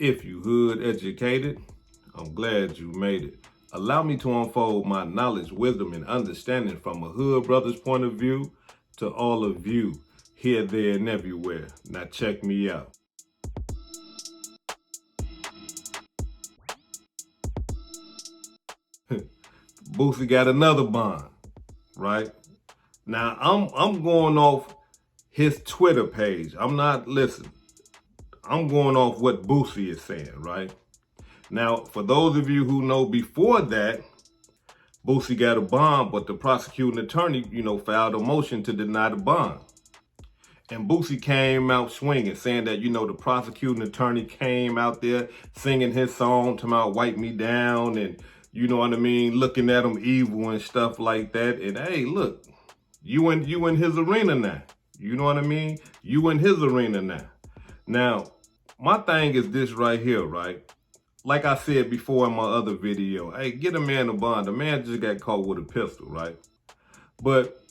If you hood educated, I'm glad you made it. Allow me to unfold my knowledge, wisdom, and understanding from a hood brother's point of view to all of you, here, there, and everywhere. Now check me out. Boosie got another bond, right? Now I'm going off his Twitter page. I'm going off what Boosie is saying, right? Now, for those of you who know before that, Boosie got a bond, but the prosecuting attorney, filed a motion to deny the bond. And Boosie came out swinging, saying that, the prosecuting attorney came out there singing his song, talking about wipe me down, and you know what I mean, looking at him evil and stuff like that. And hey, look, you in his arena now. You know what I mean? You in his arena now. Now, my thing is this right here, right? Like I said before in my other video, hey, get a man a bond. The man just got caught with a pistol, right? But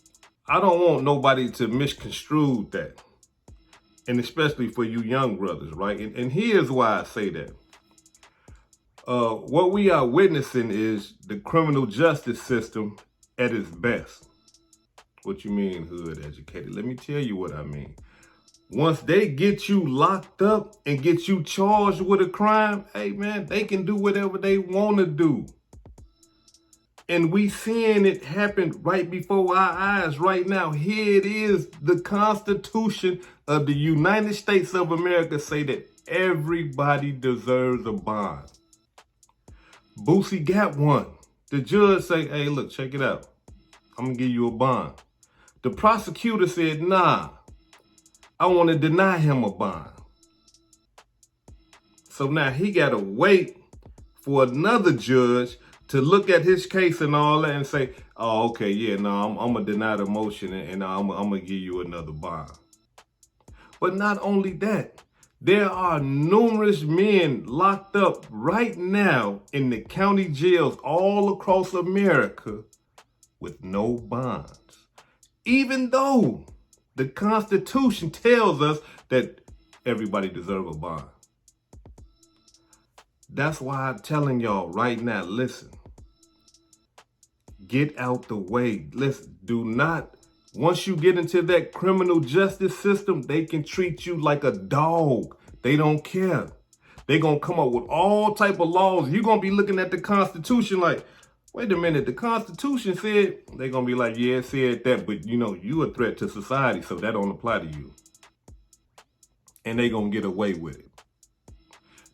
I don't want nobody to misconstrue that. And especially for you young brothers, right? And here's why I say that. What we are witnessing is the criminal justice system at its best. What you mean, hood educated? Let me tell you what I mean. Once they get you locked up and get you charged with a crime, hey man, they can do whatever they want to do. And we seeing it happen right before our eyes right now. Here it is, the Constitution of the United States of America say that everybody deserves a bond. Boosie got one. The judge say, hey, look, check it out. I'm going to give you a bond. The prosecutor said, nah, I want to deny him a bond. So now he got to wait for another judge to look at his case and all that and say, oh, okay, yeah, no, I'm going to deny the motion and I'm going to give you another bond. But not only that, there are numerous men locked up right now in the county jails all across America with no bonds. Even though the Constitution tells us that everybody deserves a bond. That's why I'm telling y'all right now, listen. Get out the way. Listen, do not, once you get into that criminal justice system, they can treat you like a dog. They don't care. They're going to come up with all type of laws. You're going to be looking at the Constitution like, wait a minute, the Constitution said, they're going to be like, yeah, it said that, but you a threat to society, so that don't apply to you. And they're going to get away with it.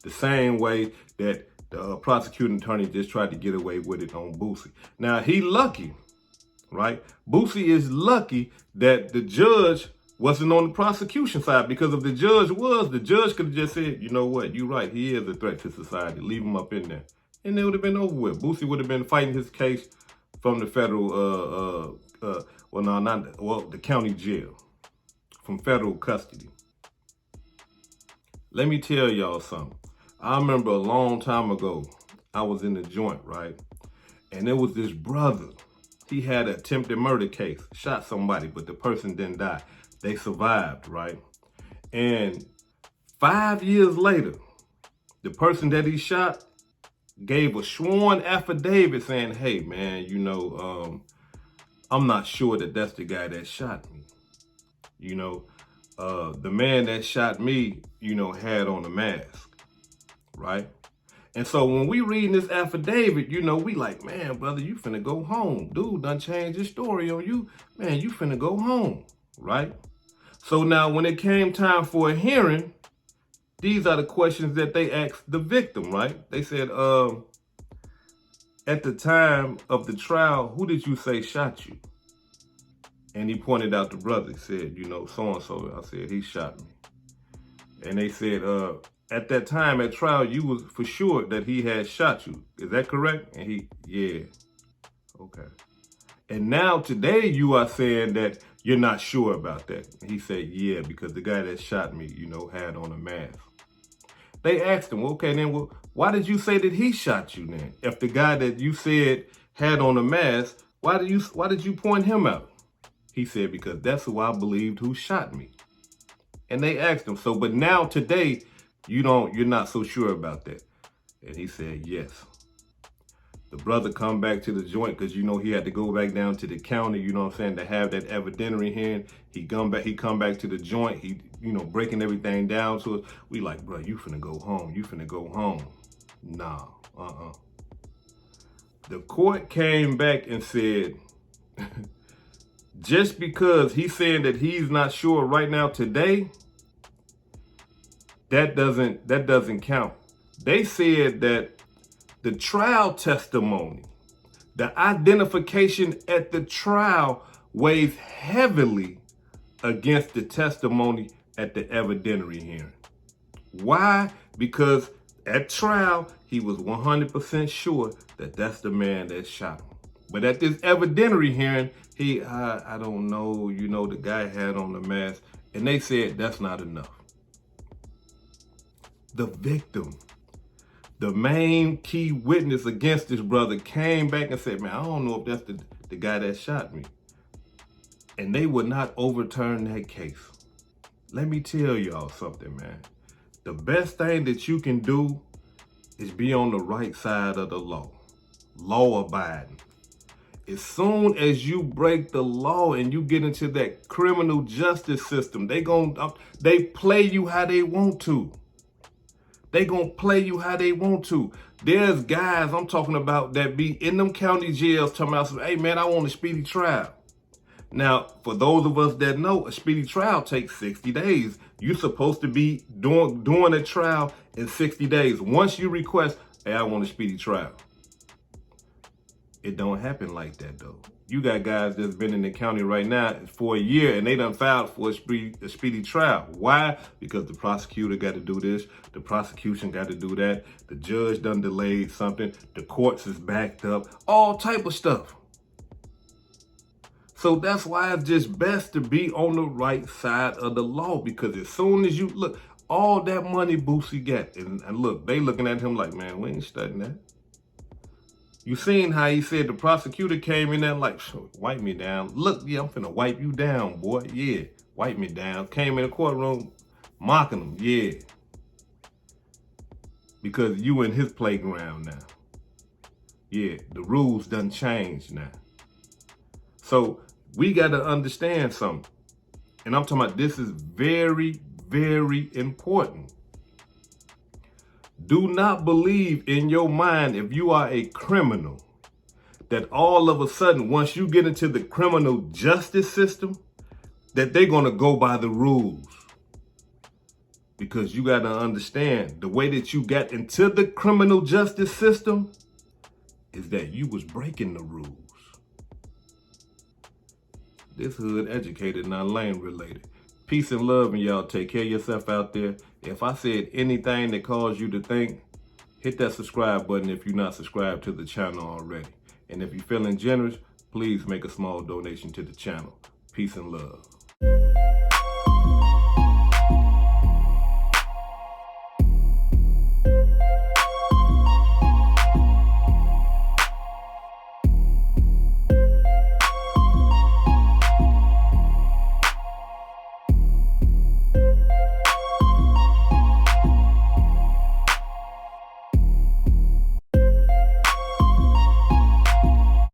The same way that the prosecuting attorney just tried to get away with it on Boosie. Now, he lucky, right? Boosie is lucky that the judge wasn't on the prosecution side, because if the judge was, the judge could have just said, you know what, you're right, he is a threat to society, leave him up in there. And it would have been over with. Boosie would have been fighting his case from the federal, the county jail, from federal custody. Let me tell y'all something. I remember a long time ago, I was in the joint, right? And there was this brother. He had an attempted murder case, shot somebody, but the person didn't die. They survived, right? And 5 years later, the person that he shot gave a sworn affidavit saying, hey, man, I'm not sure that that's the guy that shot me. The man that shot me, had on a mask, right? And so when we reading this affidavit, we like, man, brother, you finna go home. Dude done changed his story on you. Man, you finna go home, right? So now when it came time for a hearing, these are the questions that they asked the victim, right? They said, at the time of the trial, who did you say shot you? And he pointed out the brother. He said, so-and-so. I said, he shot me. And they said, at that time at trial, you was for sure that he had shot you. Is that correct? And he, yeah. Okay. And now today you are saying that you're not sure about that. And he said, yeah, because the guy that shot me, had on a mask. They asked him, okay, then why did you say that he shot you then? If the guy that you said had on a mask, why did you point him out? He said, because that's who I believed who shot me. And they asked him, but now today, You're not so sure about that. And he said, yes. The brother come back to the joint because, he had to go back down to the county, to have that evidentiary hearing. He come back to the joint. He, breaking everything down to us. We like, bro, you finna go home. You finna go home. Nah, The court came back and said, just because he's saying that he's not sure right now today, that doesn't count. They said that the trial testimony, the identification at the trial weighs heavily against the testimony at the evidentiary hearing. Why? Because at trial, he was 100% sure that that's the man that shot him. But at this evidentiary hearing, I don't know, the guy had on the mask, and they said that's not enough. The victim, the main key witness against this brother, came back and said, man, I don't know if that's the guy that shot me. And they would not overturn that case. Let me tell y'all something, man. The best thing that you can do is be on the right side of the law. Law abiding. As soon as you break the law and you get into that criminal justice system, they play you how they want to. They gonna play you how they want to. There's guys I'm talking about that be in them county jails talking about, hey man, I want a speedy trial. Now, for those of us that know, a speedy trial takes 60 days. You're supposed to be doing a trial in 60 days. Once you request, hey, I want a speedy trial. It don't happen like that though. You got guys that's been in the county right now for a year and they done filed for a speedy trial. Why? Because the prosecutor got to do this. The prosecution got to do that. The judge done delayed something. The courts is backed up. All type of stuff. So that's why it's just best to be on the right side of the law, because as soon as you look, all that money Boosie got, and look, they looking at him like, man, we ain't studying that. You seen how he said the prosecutor came in there like, wipe me down. Look, yeah, I'm finna wipe you down, boy. Yeah, wipe me down. Came in the courtroom mocking him, yeah. Because you in his playground now. Yeah, the rules done changed now. So we got to understand something. And I'm talking about this is very, very important. Do not believe in your mind, if you are a criminal, that all of a sudden, once you get into the criminal justice system, that they're going to go by the rules. Because you got to understand, the way that you got into the criminal justice system is that you was breaking the rules. This hood educated, not lane related. Peace and love, and y'all take care of yourself out there. If I said anything that caused you to think, hit that subscribe button if you're not subscribed to the channel already. And if you're feeling generous, please make a small donation to the channel. Peace and love.